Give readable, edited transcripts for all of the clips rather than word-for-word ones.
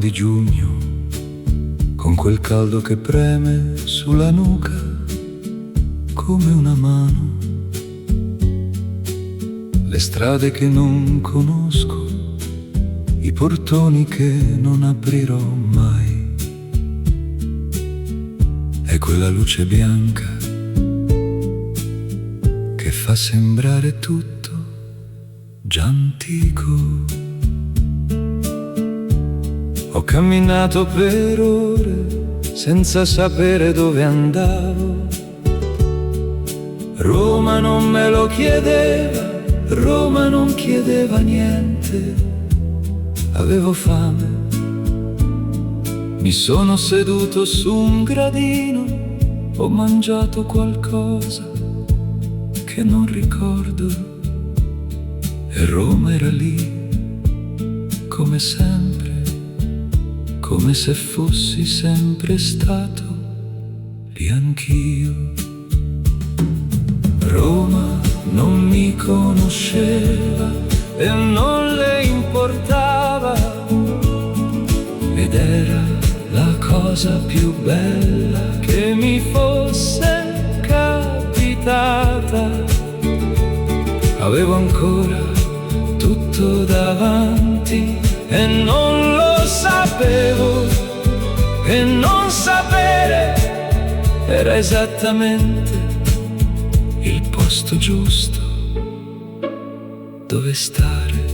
di giugno, con quel caldo che preme sulla nuca come una mano. Le strade che non conosco, i portoni che non aprirò mai, e quella luce bianca che fa sembrare tutto già antico. Ho camminato per ore senza sapere dove andavo. Roma non me lo chiedeva, Roma non chiedeva niente. Avevo fame, mi sono seduto su un gradino, ho mangiato qualcosa che non ricordo, e Roma era lì, come sempre, come se fossi sempre stato lì anch'io. Roma non mi conosceva e non le importava, ed era la cosa più bella che mi fosse capitata. Avevo ancora tutto davanti e non lo sapevo, e non sapere era esattamente il posto giusto dove stare.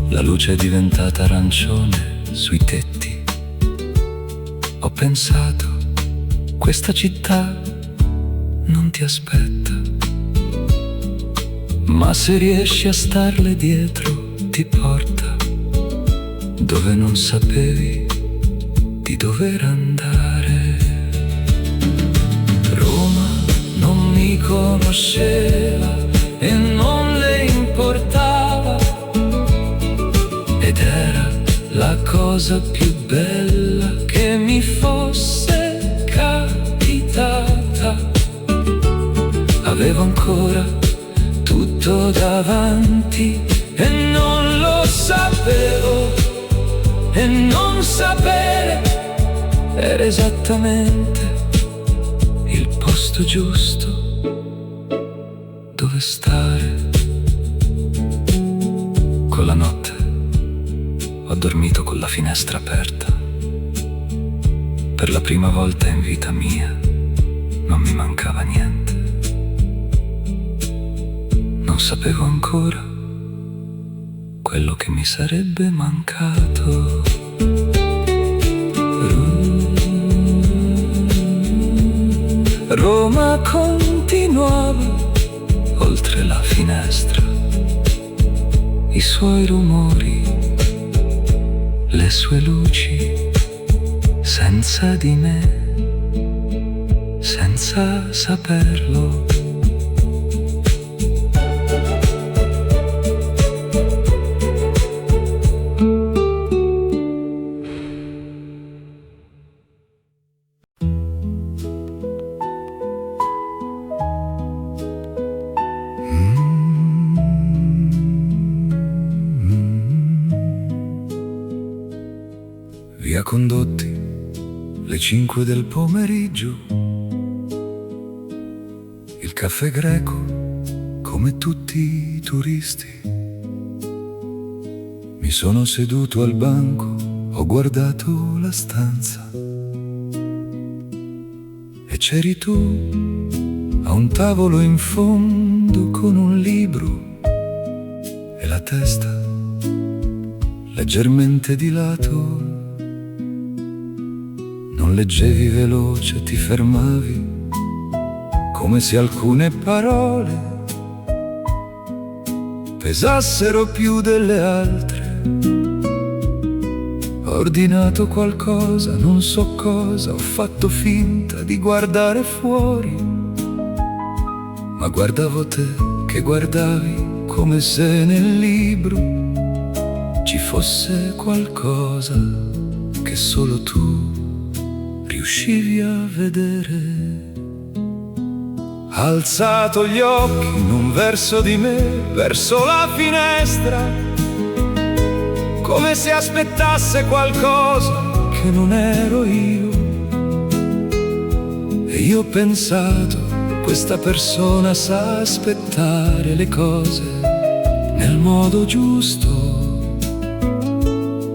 La luce è diventata arancione sui tetti. Ho pensato, questa città non ti aspetta, ma se riesci a starle dietro ti porta dove non sapevi di dover andare. Roma non mi conosceva e non le importava, ed era la cosa più bella che mi fosse capitata. Avevo ancora tutto davanti e non lo sapevo, e non sapere era esattamente il posto giusto dove stare. Con la notte ho dormito con la finestra aperta. Per la prima volta in vita mia non mi mancava niente. Non sapevo ancora quello che mi sarebbe mancato. Roma continuava oltre la finestra, i suoi rumori, le sue luci, senza di me, senza saperlo. Via Condotti, le 5 del pomeriggio, il caffè greco come tutti i turisti. Mi sono seduto al banco, ho guardato la stanza e c'eri tu a un tavolo in fondo con un libro e la testa leggermente di lato. Non leggevi veloce, ti fermavi, come se alcune parole pesassero più delle altre. Ho ordinato qualcosa, non so cosa, ho fatto finta di guardare fuori, ma guardavo te che guardavi, come se nel libro ci fosse qualcosa che solo tu riuscivi a vedere. Ha alzato gli occhi non verso di me, verso la finestra, come se aspettasse qualcosa che non ero io. E io ho pensato, questa persona sa aspettare le cose nel modo giusto.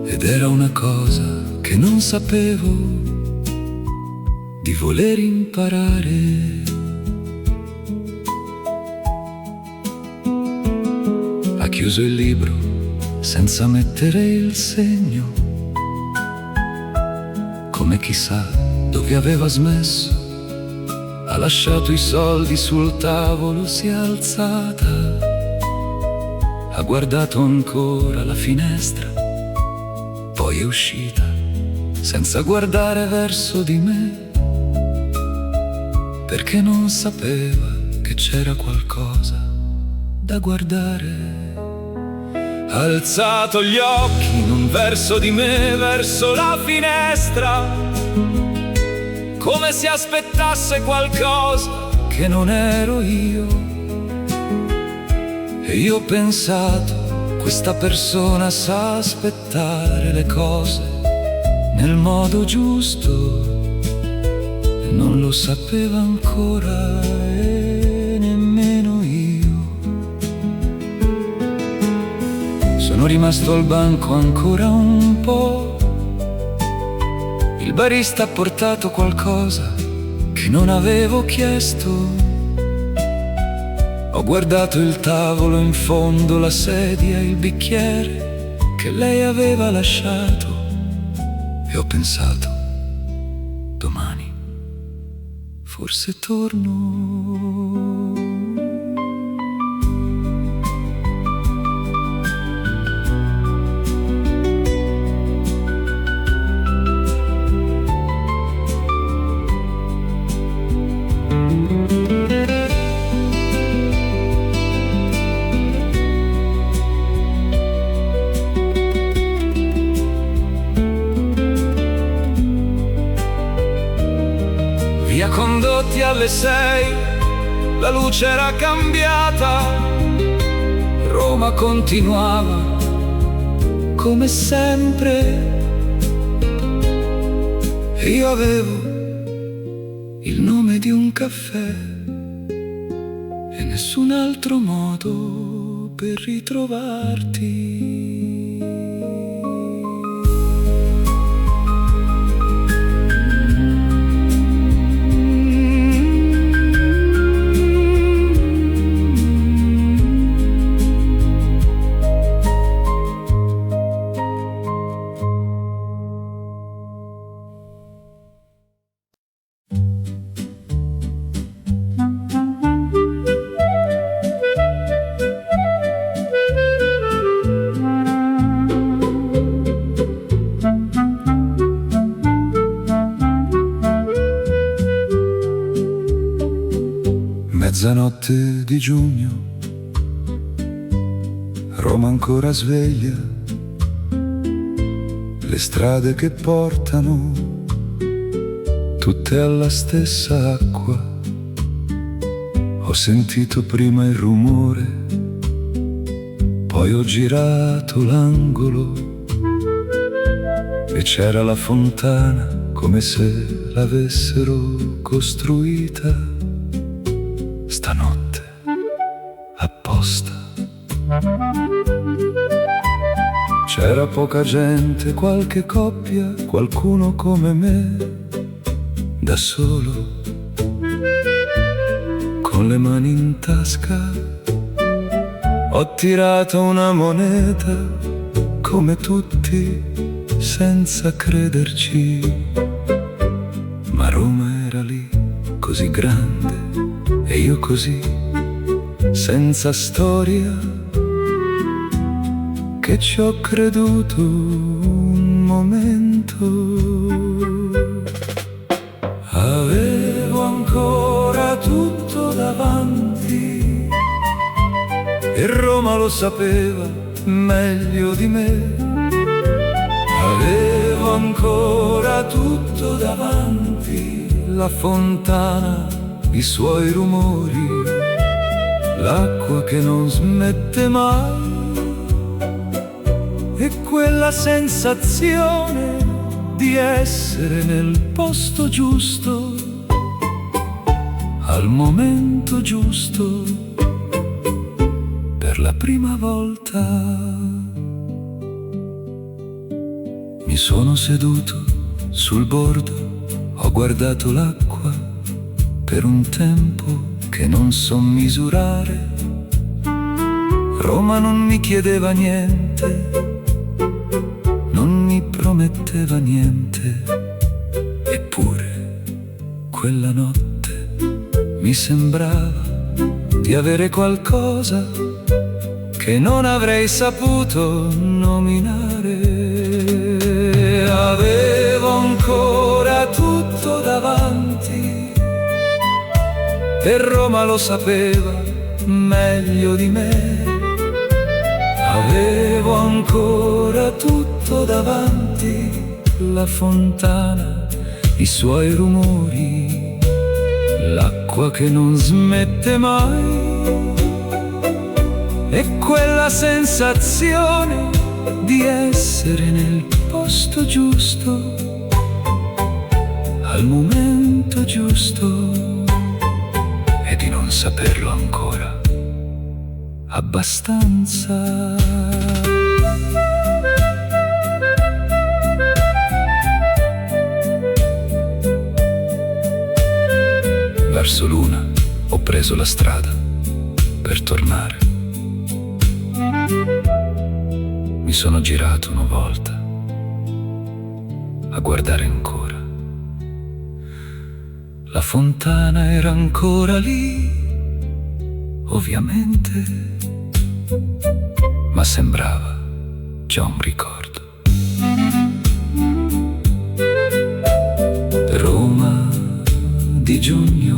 Ed era una cosa che non sapevo di voler imparare. Ha chiuso il libro senza mettere il segno, come chissà dove aveva smesso. Ha lasciato i soldi sul tavolo, si è alzata, ha guardato ancora la finestra, poi è uscita senza guardare verso di me, perché non sapeva che c'era qualcosa da guardare. Ha alzato gli occhi non verso di me, verso la finestra, come se aspettasse qualcosa che non ero io. E io ho pensato, questa persona sa aspettare le cose nel modo giusto, e non lo sapeva ancora e nemmeno io. Sono rimasto al banco ancora un po'. Il barista ha portato qualcosa che non avevo chiesto. Ho guardato il tavolo in fondo, la sedia, il bicchiere che lei aveva lasciato, e ho pensato, domani forse torno. Via Condotti alle 6, la luce era cambiata, Roma continuava come sempre. E io avevo il nome di un caffè e nessun altro modo per ritrovarti. Mezzanotte di giugno, Roma ancora sveglia, le strade che portano tutte alla stessa acqua. Ho sentito prima il rumore, poi ho girato l'angolo e c'era la fontana come se l'avessero costruita stanotte apposta. C'era poca gente, qualche coppia, qualcuno come me, da solo, con le mani in tasca. Ho tirato una moneta, come tutti, senza crederci. Ma Roma era lì, così grande, e io così, senza storia, che ci ho creduto un momento. Avevo ancora tutto davanti e Roma lo sapeva meglio di me. Avevo ancora tutto davanti, la fontana, i suoi rumori, l'acqua che non smette mai, e quella sensazione di essere nel posto giusto, al momento giusto, per la prima volta. Mi sono seduto sul bordo, ho guardato l'acqua per un tempo che non so misurare. Roma non mi chiedeva niente, non mi prometteva niente, eppure quella notte mi sembrava di avere qualcosa che non avrei saputo nominare. Avevo ancora tutto davanti e Roma lo sapeva meglio di me. Avevo ancora tutto davanti, la fontana, i suoi rumori, l'acqua che non smette mai, e quella sensazione di essere nel posto giusto, al momento giusto, e di non saperlo ancora abbastanza. Verso l'una ho preso la strada per tornare. Mi sono girato una volta a guardare ancora. La fontana era ancora lì, ovviamente, ma sembrava già un ricordo. Roma di giugno,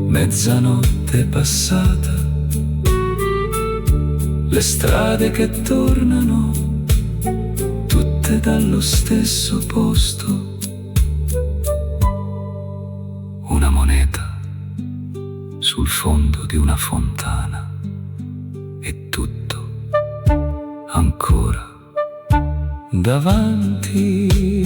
mezzanotte passata, le strade che tornano, tutte dallo stesso posto. Una moneta sul fondo di una fontana, e tutto ancora davanti.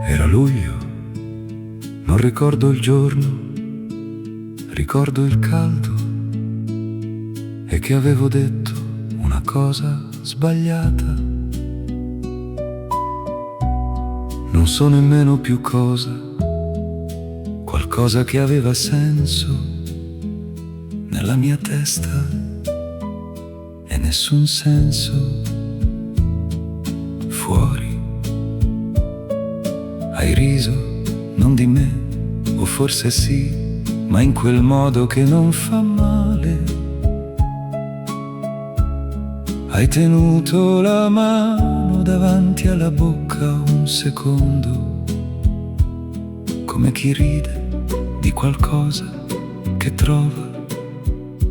Era luglio, non ricordo il giorno, ricordo il caldo e che avevo detto una cosa sbagliata. Non so nemmeno più cosa, qualcosa che aveva senso nella mia testa e nessun senso fuori. Hai riso, non di me, o forse sì, ma in quel modo che non fa male. Hai tenuto la mano davanti alla bocca un secondo, come chi ride di qualcosa che trova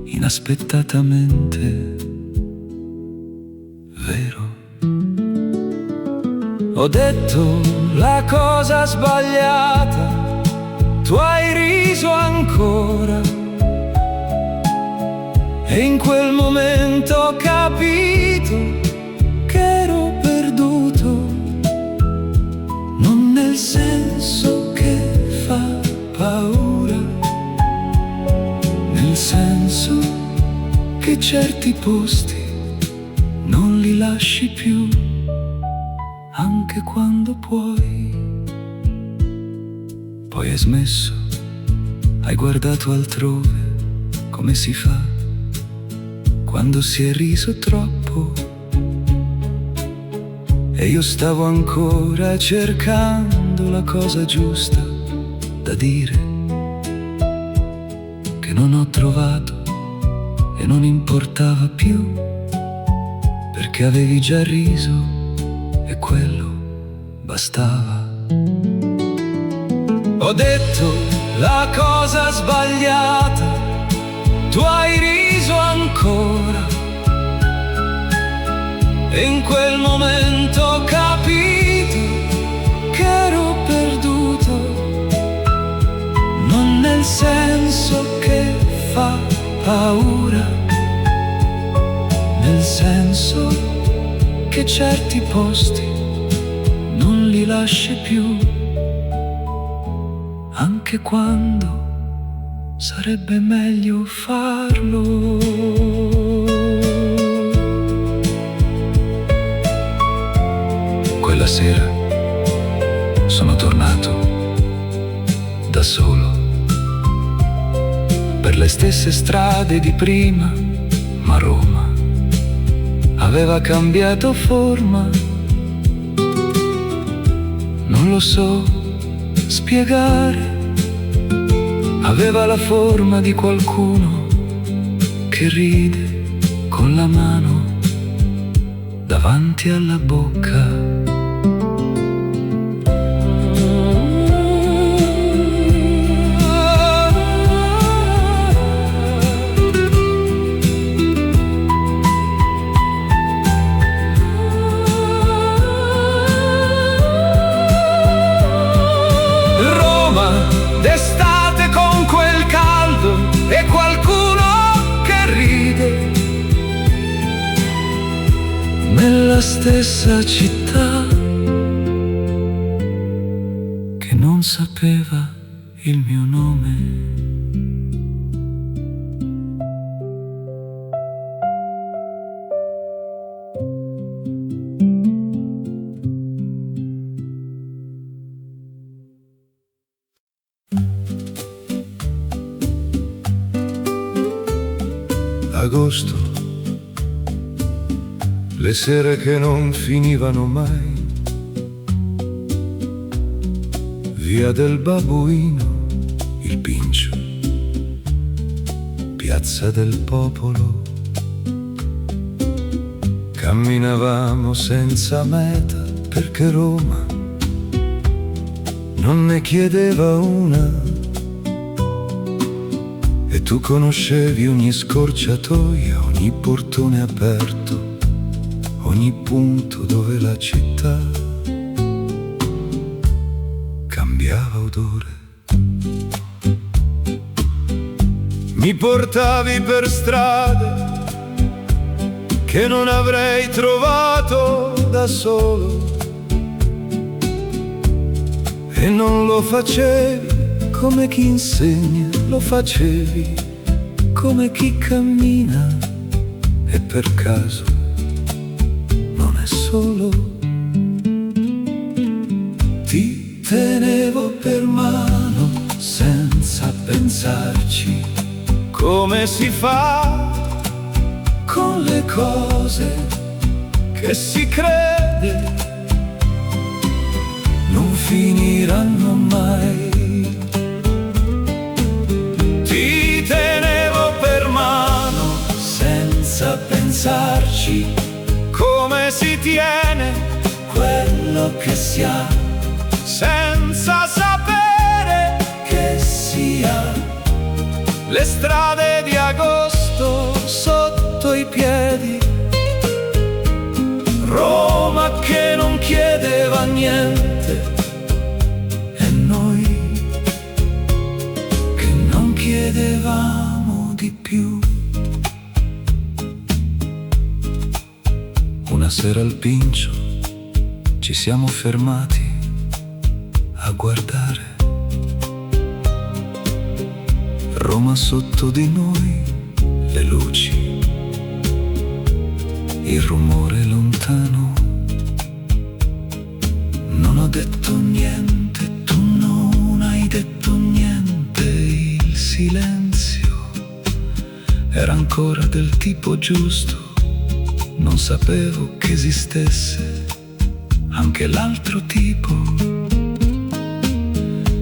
inaspettatamente vero. Ho detto la cosa sbagliata, tu hai riso ancora, e in quel momento ho capito che ero perduto, non nel senso che fa paura, nel senso che certi posti non li lasci più, anche quando puoi. Poi hai smesso, hai guardato altrove, come si fa quando si è riso troppo, e io stavo ancora cercando la cosa giusta da dire, che non ho trovato e non importava più, perché avevi già riso e quello bastava. Ho detto la cosa sbagliata, tu hai riso ancora. E in quel momento ho capito che ero perduto, non nel senso che fa paura, nel senso che certi posti non li lasci più, anche quando sarebbe meglio farlo. Quella sera sono tornato da solo per le stesse strade di prima, ma Roma aveva cambiato forma. Non lo so spiegare, aveva la forma di qualcuno che ride con la mano davanti alla bocca. D'estate con quel caldo e qualcuno che ride nella stessa città che non sapeva il mio nome. Agosto, le sere che non finivano mai, via del Babuino, il Pincio, piazza del Popolo. Camminavamo senza meta perché Roma non ne chiedeva una. E tu conoscevi ogni scorciatoia, ogni portone aperto, ogni punto dove la città cambiava odore. Mi portavi per strade che non avrei trovato da solo, e non lo facevi come chi insegna, lo facevi come chi cammina, e per caso non è solo. Ti tenevo per mano senza pensarci, come si fa con le cose che si crede non finiranno mai. Ti tenevo per mano senza pensarci, come si tiene quello che si ha, senza sapere che sia le strade di agosto sotto i piedi. Roma che non chiedeva niente, e noi che non chiedevamo di più. Una sera al Pincio ci siamo fermati a guardare Roma sotto di noi, le luci, il rumore lontano. Non ho detto niente, tu non hai detto niente. Il silenzio era ancora del tipo giusto. Non sapevo che esistesse anche l'altro tipo.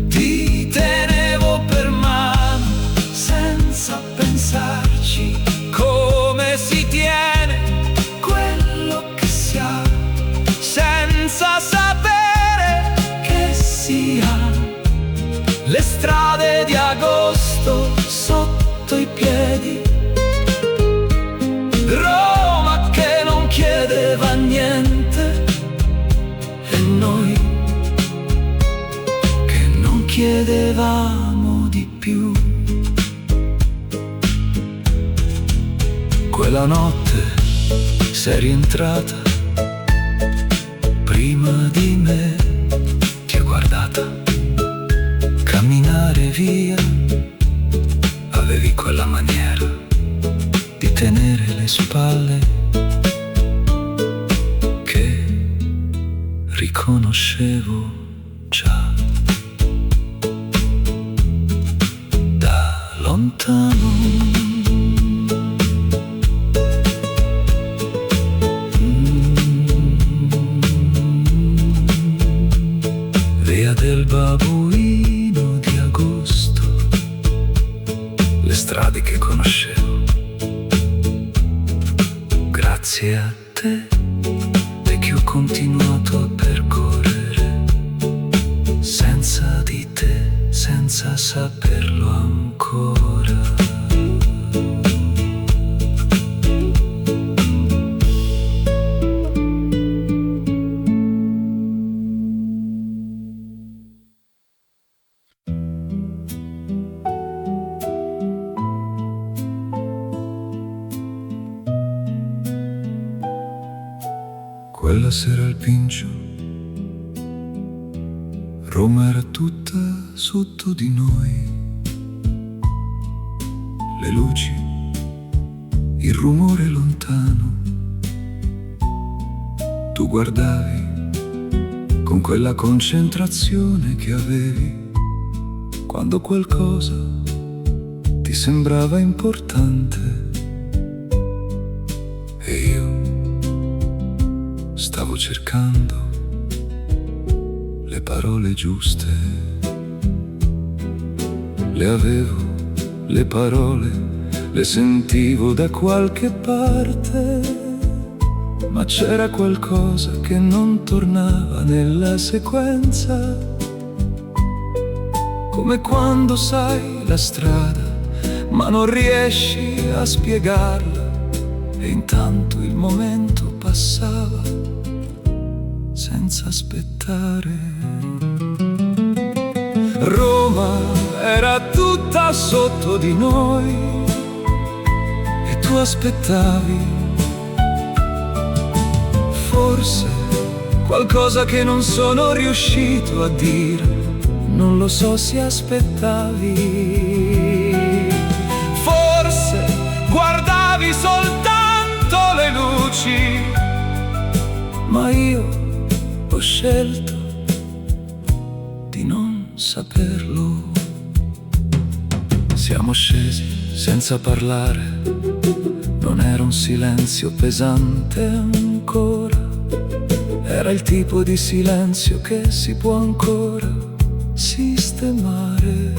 Ti tenevo per mano senza pensarci, come si tiene quello che si ha, senza sapere che sia le strade di quella notte sei rientrata prima di me, ti ho guardata camminare via, avevi quella maniera di tenere le spalle che riconoscevo già da lontano. Via del Babuino di agosto, le strade che conoscevo, grazie a te e che ho continuato a percorrere, senza di te, senza saperlo ancora. Quella sera al Pincio, Roma era tutta sotto di noi. Le luci, il rumore lontano. Tu guardavi con quella concentrazione che avevi quando qualcosa ti sembrava importante. E io stavo cercando le parole giuste. Le avevo, le parole, le sentivo da qualche parte, ma c'era qualcosa che non tornava nella sequenza. Come quando sai la strada, ma non riesci a spiegarla, e intanto il momento passava senza aspettare. Roma era tutta sotto di noi e tu aspettavi forse qualcosa che non sono riuscito a dire, non lo so se aspettavi. Forse guardavi soltanto le luci, ma io ho scelto di non saperlo. Siamo scesi senza parlare, non era un silenzio pesante ancora, era il tipo di silenzio che si può ancora sistemare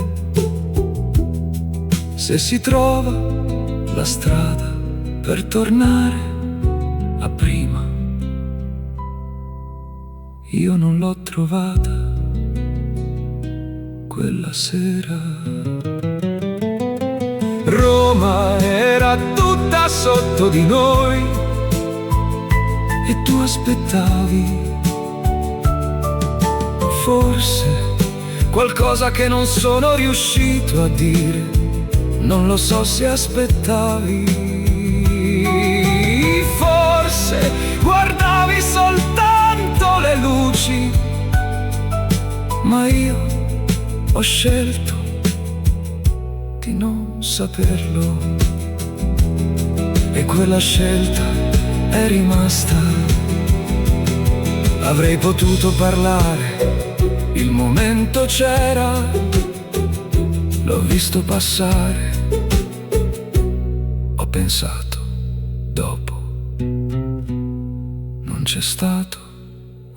se si trova la strada per tornare a prima. Io non l'ho trovata quella sera. Roma era tutta sotto di noi e tu aspettavi forse qualcosa che non sono riuscito a dire, non lo so se aspettavi. Forse guardavi soltanto le luci, ma io ho scelto di non saperlo, e quella scelta è rimasta. Avrei potuto parlare, il momento c'era, l'ho visto passare, ho pensato dopo, non c'è stato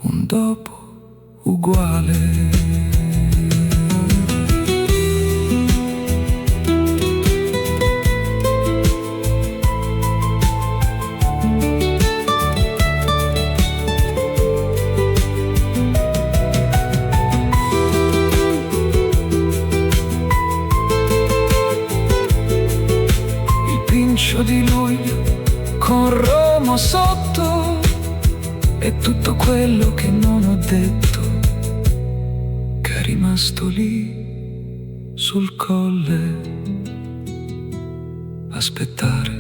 un dopo uguale. Di luglio con Roma sotto e tutto quello che non ho detto, che è rimasto lì sul colle, aspettare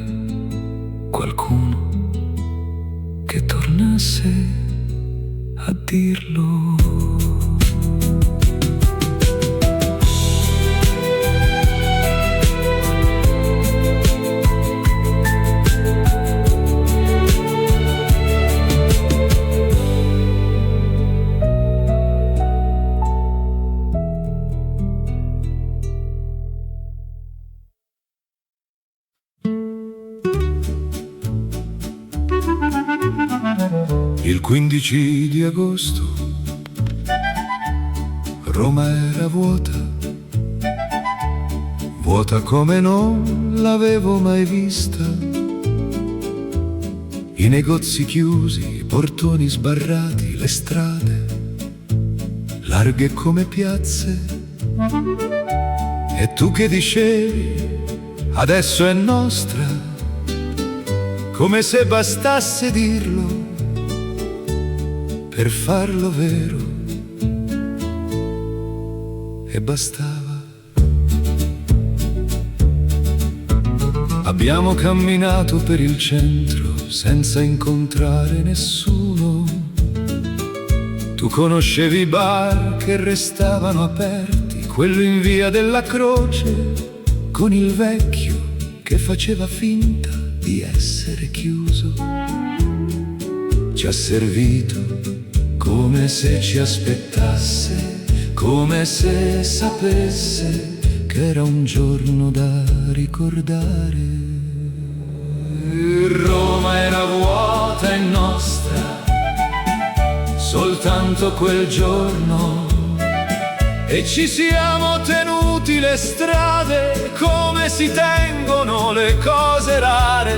tornasse a dirlo. Il 15 di agosto Roma era vuota, vuota come non l'avevo mai vista. I negozi chiusi, i portoni sbarrati, le strade larghe come piazze. E tu che dicevi, adesso è nostra, come se bastasse dirlo per farlo vero, e bastava. Abbiamo camminato per il centro senza incontrare nessuno. Tu conoscevi i bar che restavano aperti, quello in via della Croce, con il vecchio che faceva finta di essere chiuso. Ci ha servito come se ci aspettasse, come se sapesse che era un giorno da ricordare. Roma era vuota e nostra, soltanto quel giorno, e ci siamo tenuti le strade come si tengono le cose rare.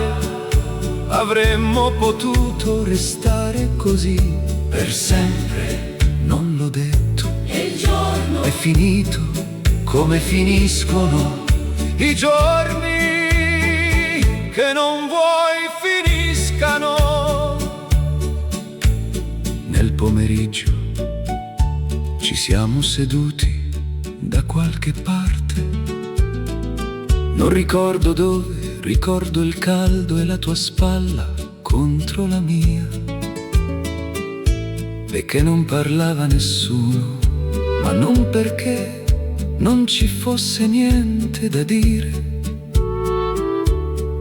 Avremmo potuto restare così per sempre, non l'ho detto. E il giorno è finito come finiscono i giorni che non vuoi finiscano. Nel pomeriggio ci siamo seduti da qualche parte, non ricordo dove, ricordo il caldo e la tua spalla contro la mia, e che non parlava nessuno, ma non perché non ci fosse niente da dire,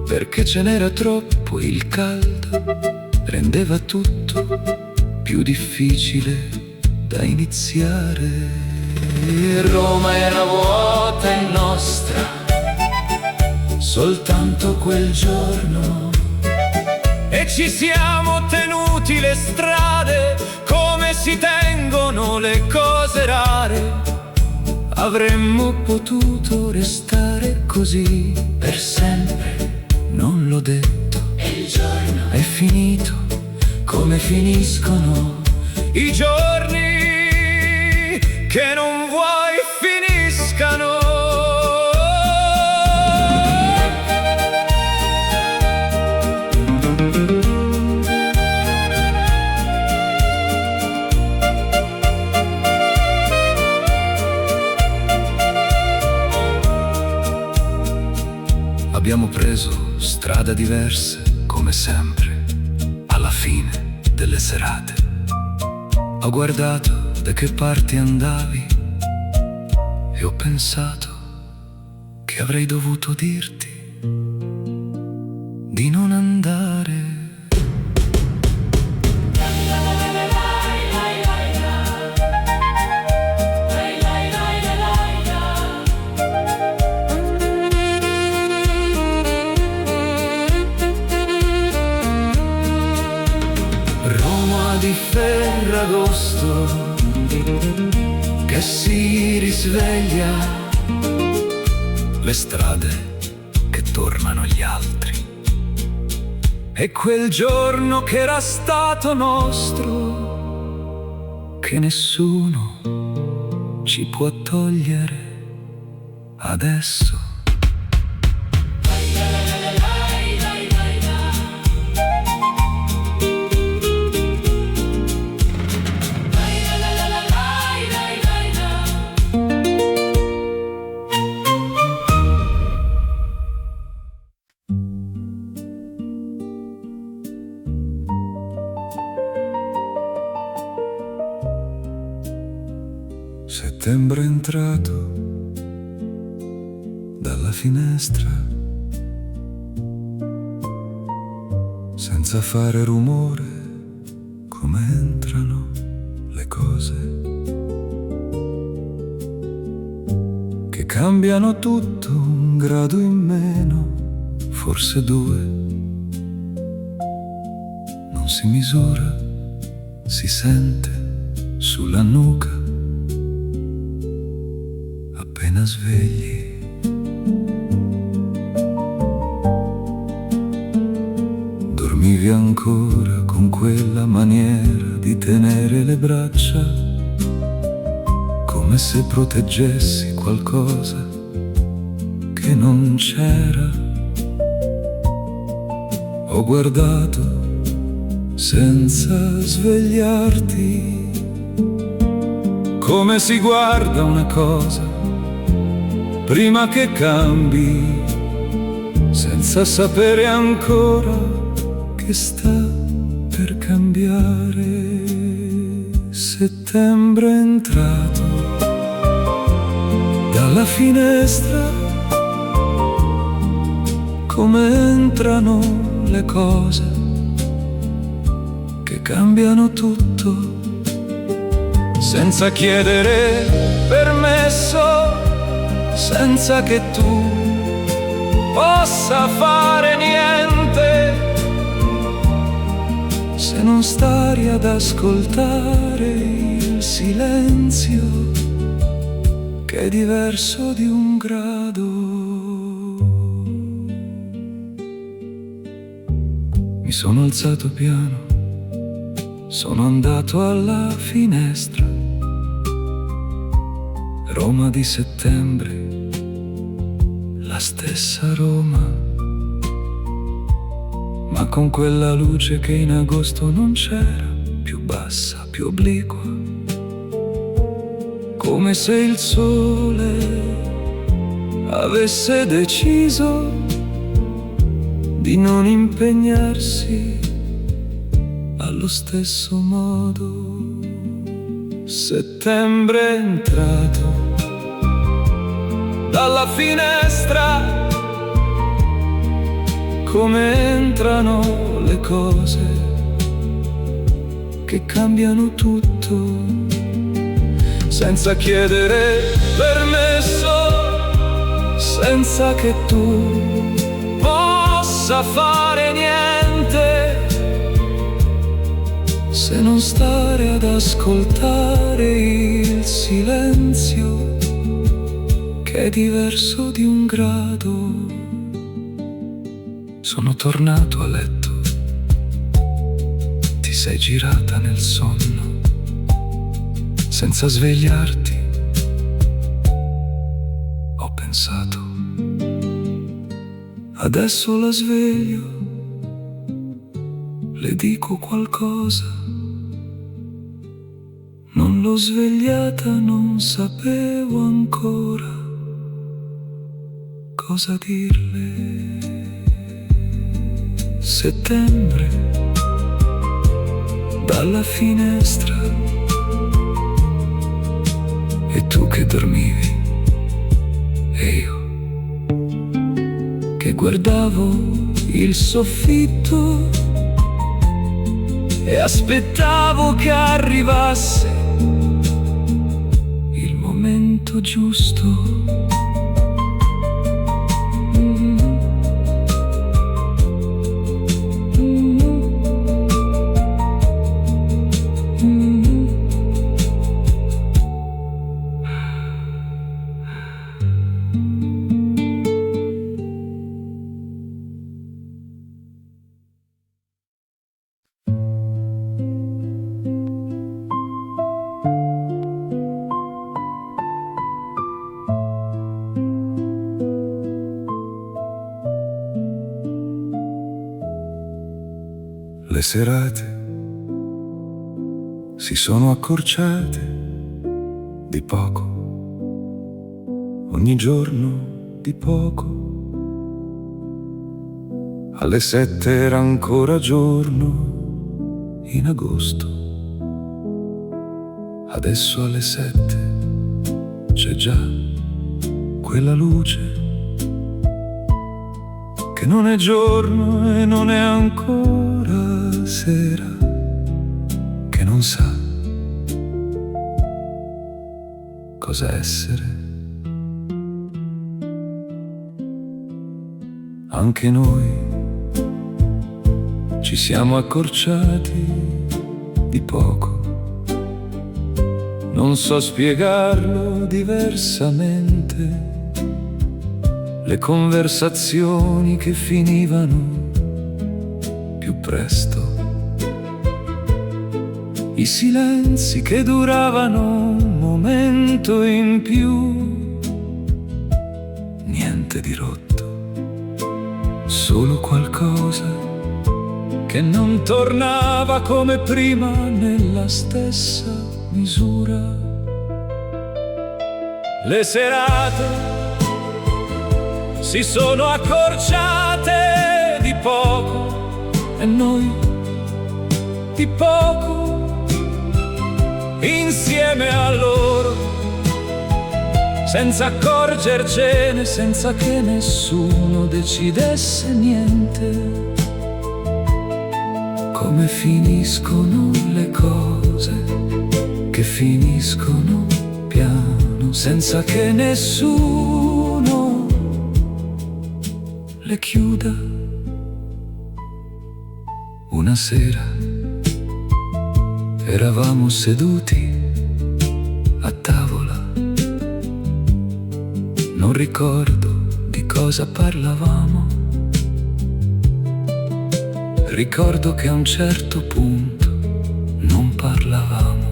perché ce n'era troppo, il caldo rendeva tutto più difficile da iniziare. Roma era vuota e nostra, soltanto quel giorno, e ci siamo tenuti le strade come si tengono le cose rare. Avremmo potuto restare così per sempre, non l'ho detto. E il giorno è finito come finiscono i giorni che non vuoi finiscano. Abbiamo preso strade diverse, come sempre, alla fine delle serate. Ho guardato da che parti andavi e ho pensato che avrei dovuto dirti di non andare. Di Ferragosto che si risveglia, le strade che tornano gli altri, e quel giorno che era stato nostro, che nessuno ci può togliere adesso. Settembre è entrato dalla finestra senza fare rumore, come entrano le cose che cambiano tutto un grado in meno, forse due. Non si misura, si sente sulla nuca appena svegli. Dormivi ancora con quella maniera di tenere le braccia, come se proteggessi qualcosa che non c'era. Ho guardato senza svegliarti, come si guarda una cosa prima che cambi, senza sapere ancora che sta per cambiare. Settembre è entrato dalla finestra, come entrano le cose che cambiano tutto, senza chiedere permesso, senza che tu possa fare niente, se non stare ad ascoltare il silenzio che è diverso di un grado. Mi sono alzato piano, sono andato alla finestra. Roma di settembre, la stessa Roma, ma con quella luce che in agosto non c'era, più bassa, più obliqua, come se il sole avesse deciso di non impegnarsi allo stesso modo. Settembre è entrato dalla finestra, come entrano le cose che cambiano tutto, senza chiedere permesso, senza che tu possa fare niente, se non stare ad ascoltare il silenzio che è diverso di un grado. Sono tornato a letto, ti sei girata nel sonno, senza svegliarti. Ho pensato, adesso la sveglio, le dico qualcosa. Non l'ho svegliata, non sapevo ancora cosa dirle. Settembre, dalla finestra, e tu che dormivi, e io che guardavo il soffitto e aspettavo che arrivasse il momento giusto. Le serate si sono accorciate di poco, ogni giorno di poco. Alle 7 era ancora giorno in agosto, adesso alle 7 c'è già quella luce che non è giorno e non è ancora sera, che non sa cosa essere. Anche noi ci siamo accorciati di poco. Non so spiegarlo diversamente. Le conversazioni che finivano più presto, i silenzi che duravano un momento in più, niente di rotto, solo qualcosa che non tornava come prima nella stessa misura. Le serate si sono accorciate di poco e noi di poco insieme a loro, senza accorgercene, senza che nessuno decidesse niente. Come finiscono le cose, che finiscono piano, senza che nessuno le chiuda. Una sera eravamo seduti a tavola, non ricordo di cosa parlavamo. Ricordo che a un certo punto non parlavamo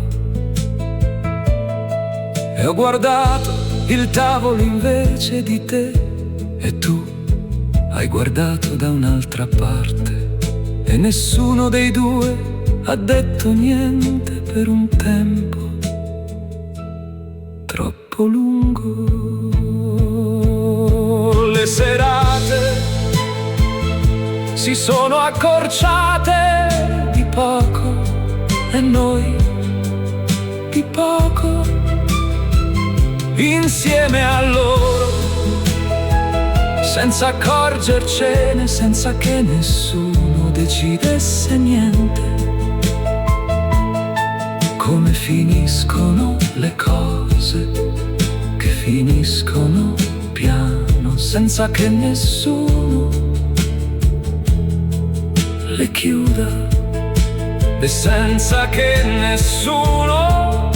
e ho guardato il tavolo invece di te e tu hai guardato da un'altra parte e nessuno dei due ha detto niente per un tempo troppo lungo. Le serate si sono accorciate di poco e noi di poco insieme a loro, senza accorgercene, senza che nessuno decidesse niente. Come finiscono le cose, che finiscono piano, senza che nessuno le chiuda e senza che nessuno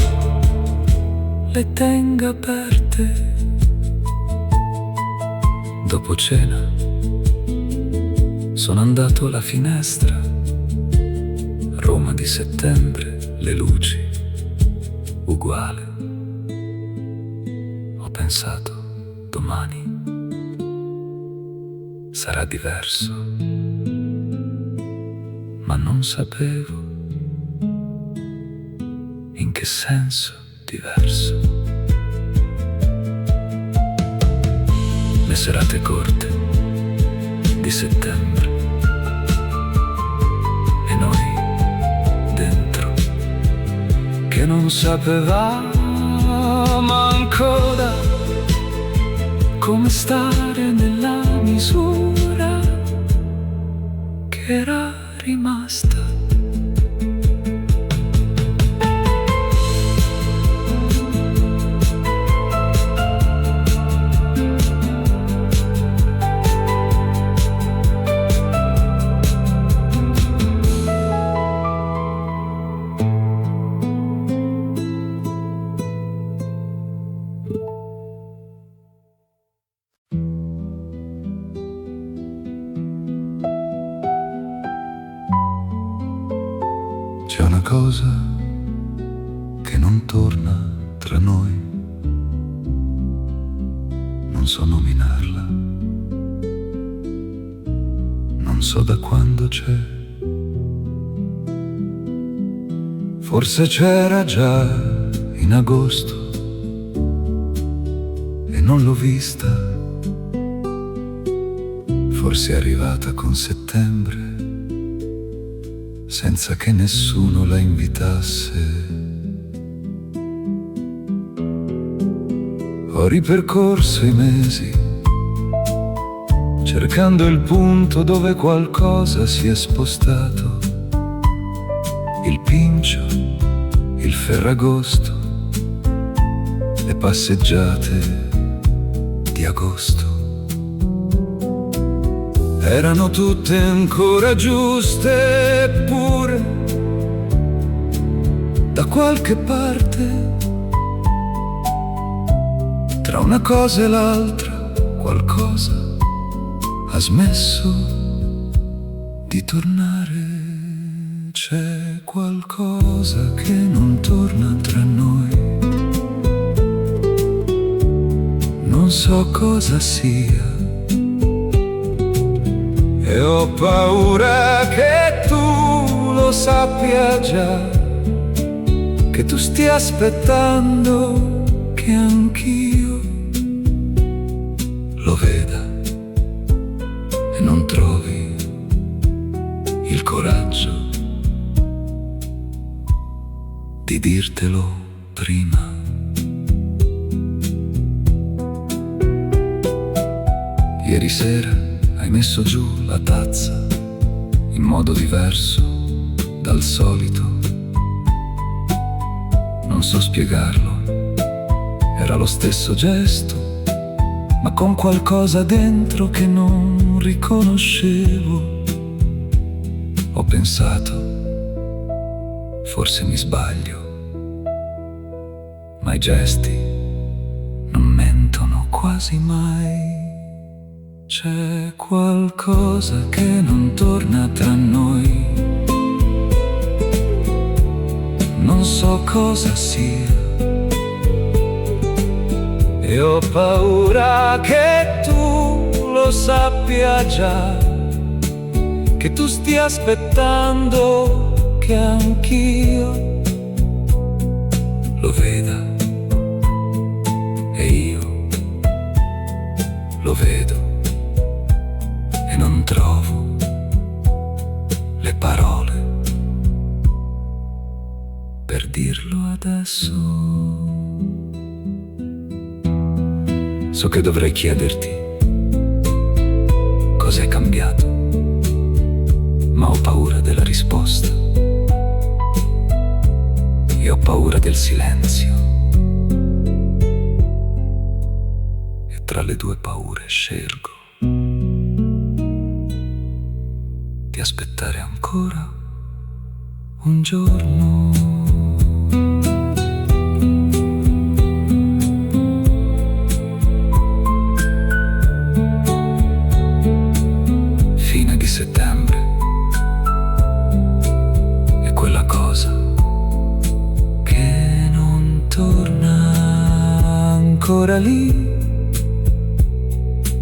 le tenga aperte. Dopo cena sono andato alla finestra, Roma di settembre, le luci uguale. Ho pensato, domani sarà diverso, ma non sapevo in che senso diverso. Le serate corte di settembre e noi dentro che non sapevamo ancora come stare nella misura che era rimasta. C'è una cosa che non torna tra noi, non so nominarla, non so da quando c'è. Forse c'era già in agosto e non l'ho vista, forse è arrivata con settembre senza che nessuno la invitasse. Ho ripercorso i mesi, cercando il punto dove qualcosa si è spostato. Il Pincio, il Ferragosto, le passeggiate di agosto. Erano tutte ancora giuste, eppure da qualche parte, tra una cosa e l'altra, qualcosa ha smesso di tornare. C'è qualcosa che non torna tra noi, non so cosa sia, e ho paura che tu lo sappia già, che tu stia aspettando che anch'io lo veda e non trovi il coraggio di dirtelo prima. Ieri sera hai messo giù la tazza in modo diverso dal solito. Non so spiegarlo, era lo stesso gesto, ma con qualcosa dentro che non riconoscevo. Ho pensato, forse mi sbaglio, ma i gesti non mentono quasi mai. C'è qualcosa che non torna tra noi, non so cosa sia, e ho paura che tu lo sappia già, che tu stia aspettando che anch'io lo veda e io lo vedo e non trovo le parole per dirlo adesso. So che dovrei chiederti cos'è cambiato, ma ho paura della risposta e ho paura del silenzio, e tra le due paure scelgo di aspettare ancora un giorno. Fine di settembre, e quella cosa che non torna ancora lì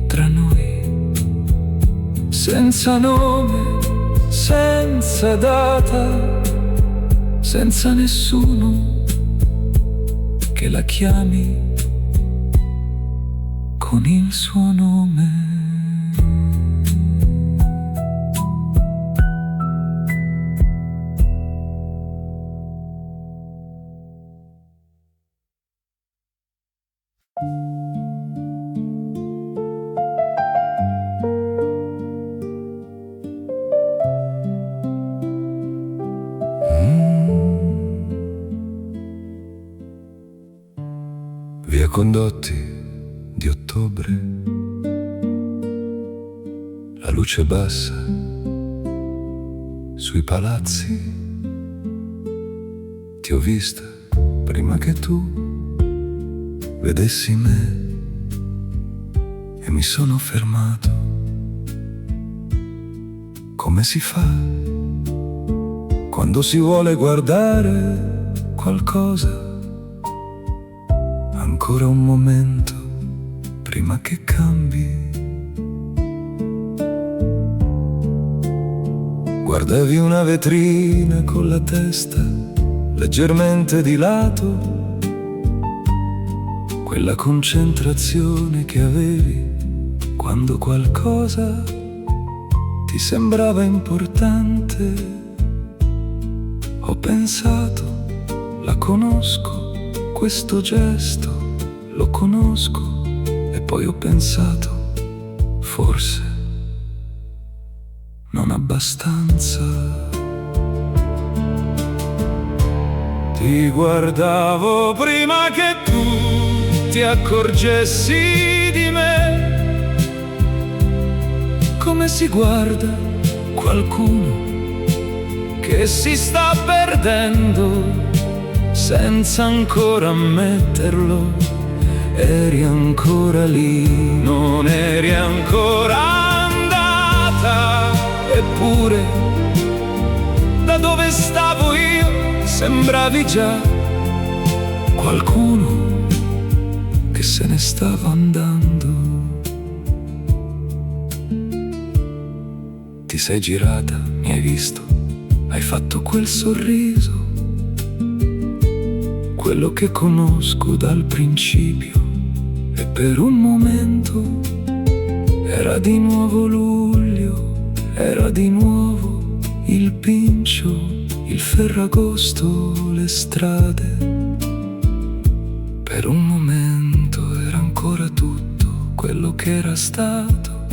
tra noi, senza nome, senza data, senza nessuno che la chiami con il suo nome. Via Condotti di ottobre, la luce bassa sui palazzi. Ti ho vista prima che tu vedessi me e mi sono fermato. Come si fa quando si vuole guardare qualcosa? Ancora un momento prima che cambi. Guardavi una vetrina con la testa leggermente di lato, quella concentrazione che avevi quando qualcosa ti sembrava importante. Ho pensato, la conosco, questo gesto, lo conosco. E poi ho pensato, forse non abbastanza. Ti guardavo prima che tu ti accorgessi di me, come si guarda qualcuno che si sta perdendo senza ancora ammetterlo. Eri ancora lì, non eri ancora andata, eppure da dove stavo io sembravi già qualcuno che se ne stava andando. Ti sei girata, mi hai visto, hai fatto quel sorriso, quello che conosco dal principio. E per un momento era di nuovo luglio, era di nuovo il Pincio, il Ferragosto, le strade. Per un momento era ancora tutto quello che era stato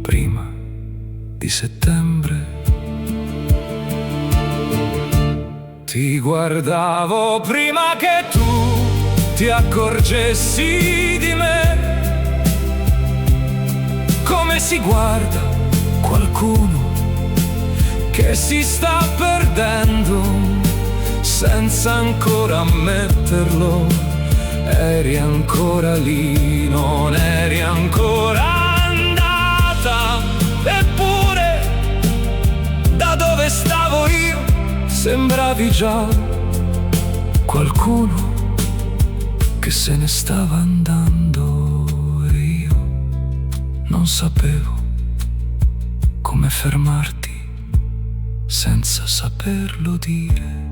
prima di settembre. Ti guardavo prima che tu ti accorgessi di me, come si guarda qualcuno che si sta perdendo senza ancora ammetterlo. Eri ancora lì, non eri ancora andata, eppure da dove stavo io sembravi già qualcuno che se ne stava andando. E io non sapevo come fermarti senza saperlo dire.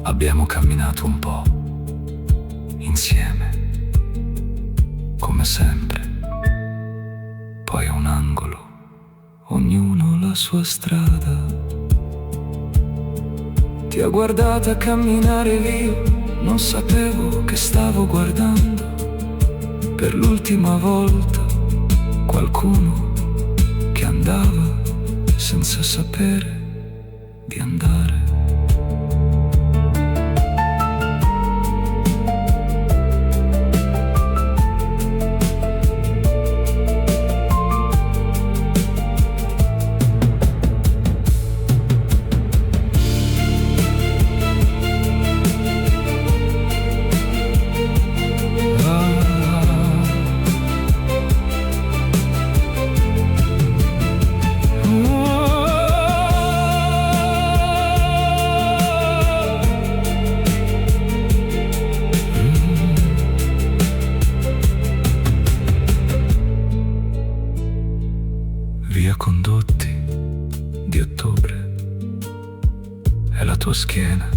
Abbiamo camminato un po' insieme, come sempre. Poi a un angolo, ognuno la sua strada. Ti ho guardata camminare via, non sapevo che stavo guardando per l'ultima volta qualcuno che andava senza sapere di andare. Via Condotti di ottobre, è la tua schiena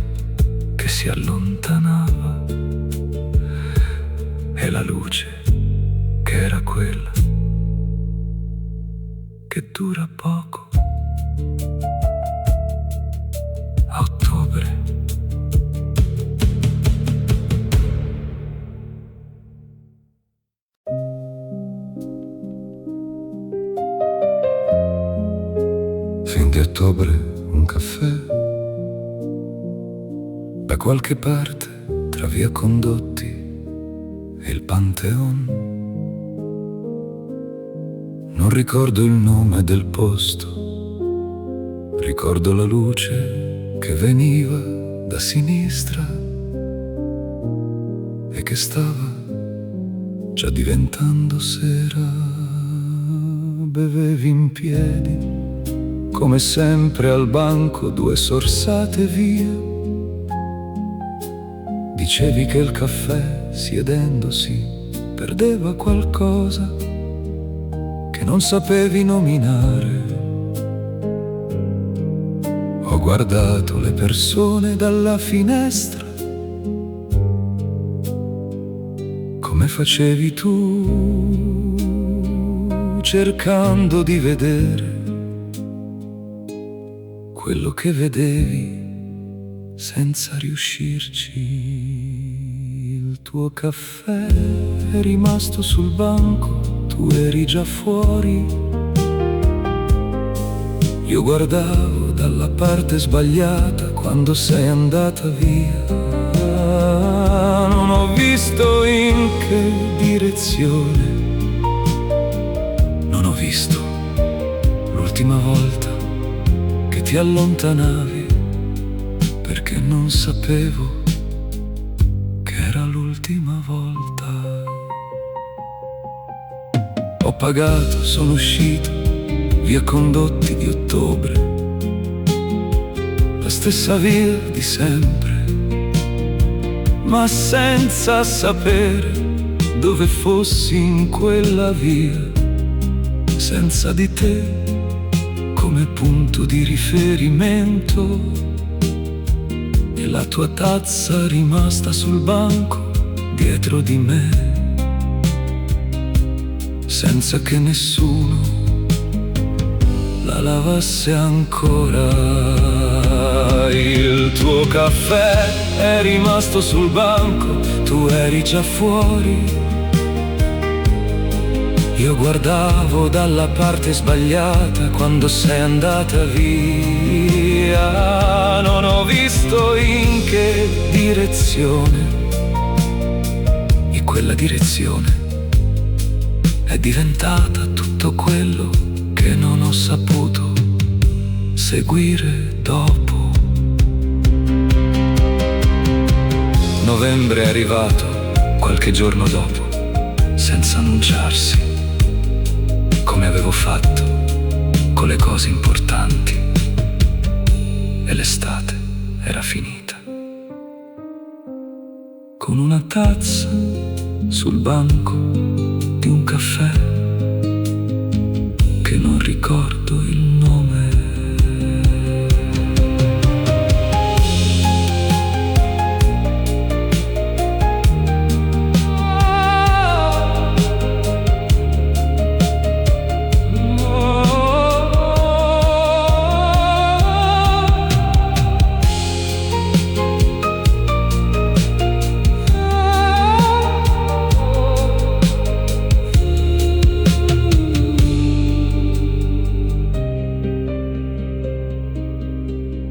che si allontanava, e la luce che era quella che dura poco. A ottobre. Fin di ottobre un caffè, da qualche parte tra via Condotti e il Pantheon. Non ricordo il nome del posto, ricordo la luce che veniva da sinistra e che stava già diventando sera. Bevevi in piedi, come sempre al banco, 2 sorsate via. Dicevi che il caffè, siedendosi, perdeva qualcosa che non sapevi nominare. Ho guardato le persone dalla finestra, come facevi tu, cercando di vedere quello che vedevi senza riuscirci. Il tuo caffè è rimasto sul banco, tu eri già fuori. Io guardavo dalla parte sbagliata quando sei andata via. Non ho visto in che direzione, non ho visto l'ultima volta che ti allontanavi, perché non sapevo che era l'ultima volta. Ho pagato, sono uscito, via Condotti di Ottobre, la stessa via di sempre, ma senza sapere dove fossi in quella via, senza di te come punto di riferimento, e la tua tazza rimasta sul banco dietro di me, senza che nessuno la lavasse ancora. Il tuo caffè è rimasto sul banco, tu eri già fuori. Io guardavo dalla parte sbagliata quando sei andata via. Non ho visto in che direzione, e quella direzione è diventata tutto quello che non ho saputo seguire dopo. Novembre è arrivato qualche giorno dopo, senza annunciarsi, come avevo fatto con le cose importanti, e l'estate era finita. Con una tazza sul banco di un caffè che non ricordo il nome.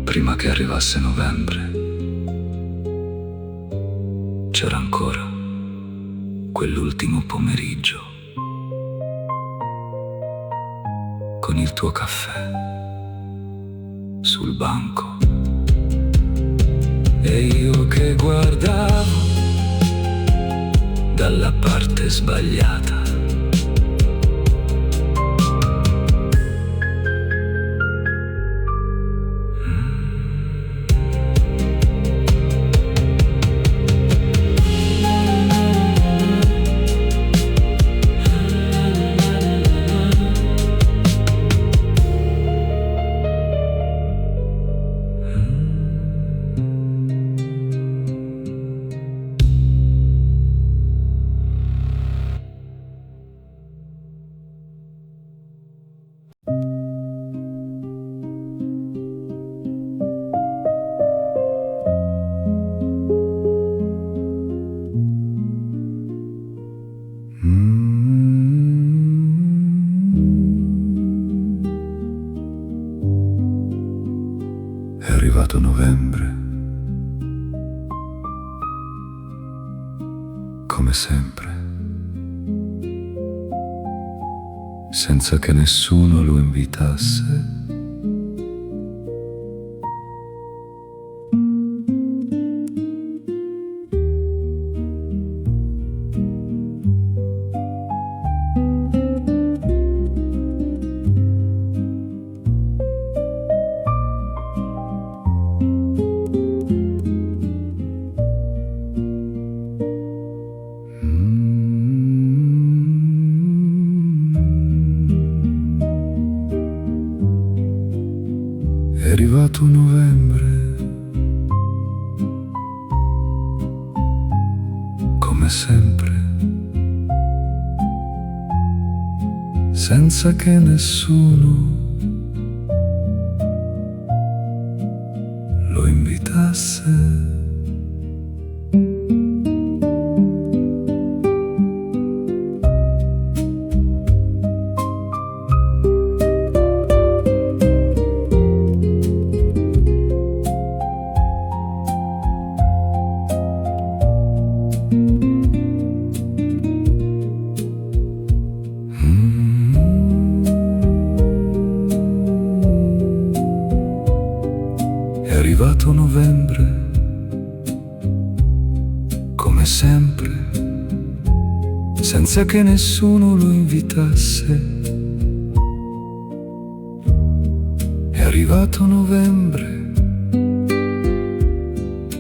Prima che arrivasse novembre, c'era ancora quell'ultimo pomeriggio con il tuo caffè sul banco, e io che guardavo dalla parte sbagliata. È arrivato novembre, come sempre, senza che nessuno lo invitasse. È arrivato novembre, come sempre, senza che nessuno lo invitasse. invitasse. È arrivato novembre, come sempre, senza che nessuno lo invitasse. È arrivato novembre,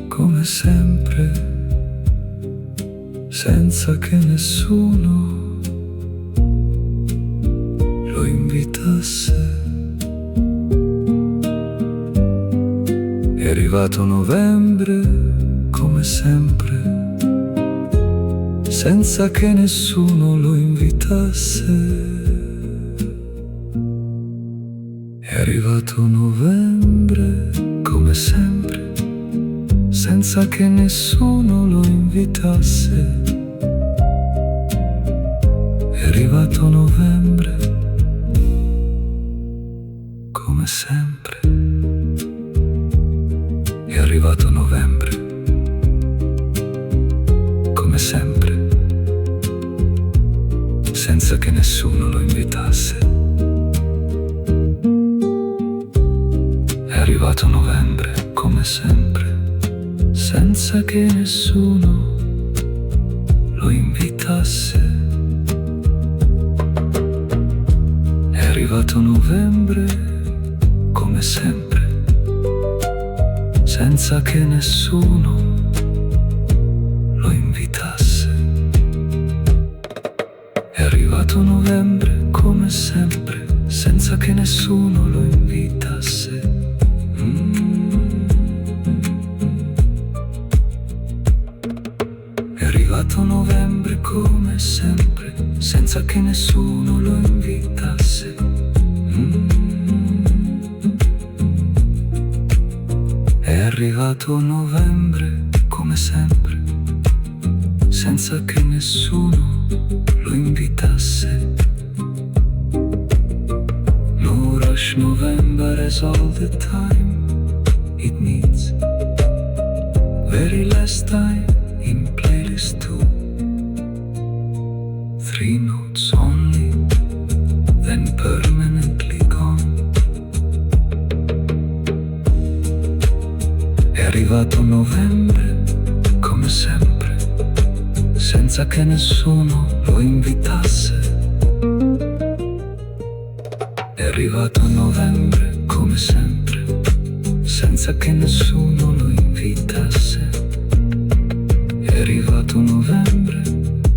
come sempre, senza che nessuno lo invitasse. È arrivato novembre, come sempre, senza che nessuno lo invitasse. È arrivato novembre, come sempre, senza che nessuno lo invitasse. È arrivato novembre, come sempre. È arrivato novembre, come sempre, senza che nessuno lo invitasse. È arrivato novembre, come sempre, senza che nessuno lo invitasse. È arrivato novembre, come sempre, senza che nessuno lo invitasse. È arrivato novembre, come sempre, senza che nessuno lo invitasse. È arrivato novembre, come sempre, senza che nessuno lo invitasse. È arrivato novembre, come sempre, senza che nessuno lo invitasse. No rush, November is all the time it needs. Very last time in playlist 2. 3 notes only, then permanently gone. È arrivato novembre, come sempre, senza che nessuno lo invitasse. È arrivato novembre, come sempre, senza che nessuno lo invitasse. È arrivato novembre,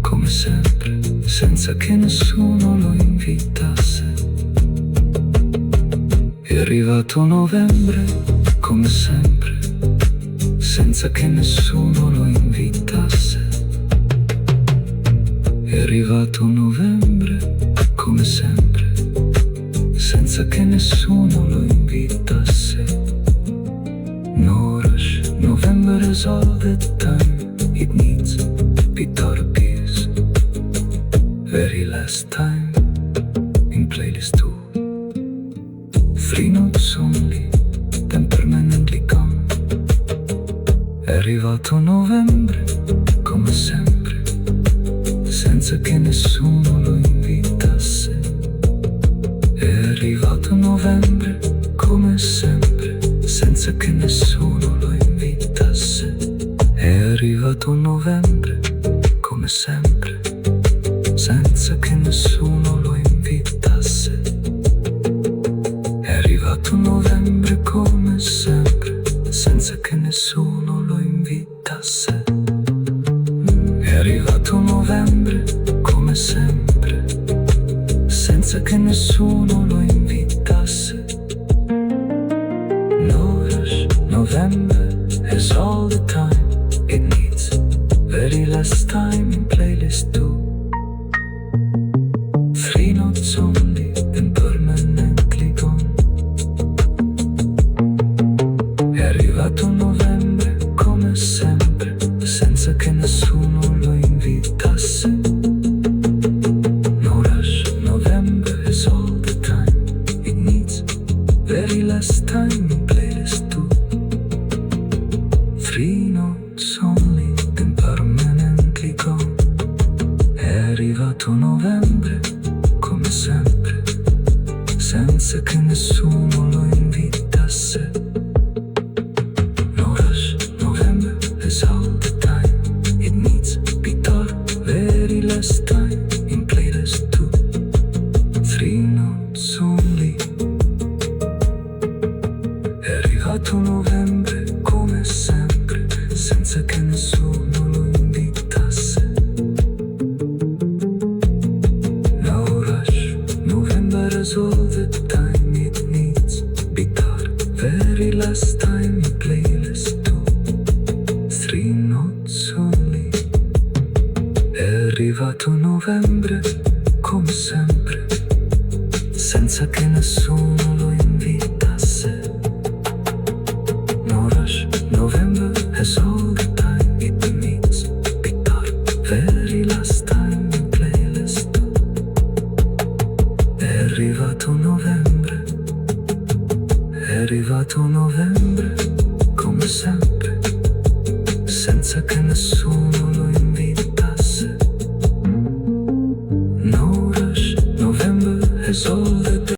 come sempre, senza che nessuno lo invitasse. È arrivato novembre, come sempre, senza che nessuno lo invitasse. È arrivato novembre, come sempre, senza che nessuno lo invitasse. No rush, November is all the time it needs. Bitter peace, very last time in playlist 2. 3 notes only, then permanently gone. È arrivato novembre, come sempre, senza che nessuno lo invitasse. È arrivato novembre, come sempre, senza che nessuno lo invitasse. È arrivato novembre, come sempre, senza che nessuno lo invitasse. È arrivato novembre, come sempre, senza che nessuno lo invitasse. È arrivato novembre, come sempre, senza che nessuno lo invitasse. very last time in playlist 2. 3 notes only, then permanently gone. È arrivato novembre, come sempre, senza che nessuno lo invitasse. No rush, November is all the time. It needs guitar, very last time in playlist 2. 3 notes only. È arrivato novembre, come sempre, senza che nessuno lo invitasse. No rush, November is all the time. It needs guitar, very last time in playlist 2. 3 notes only. È arrivato novembre, come sempre, senza che nessuno lo invitasse. No rush, November has all the time. It needs guitar, very last time in playlist 2. È arrivato novembre, è arrivato novembre, come sempre, senza che nessuno lo invitasse. No rush, November has all the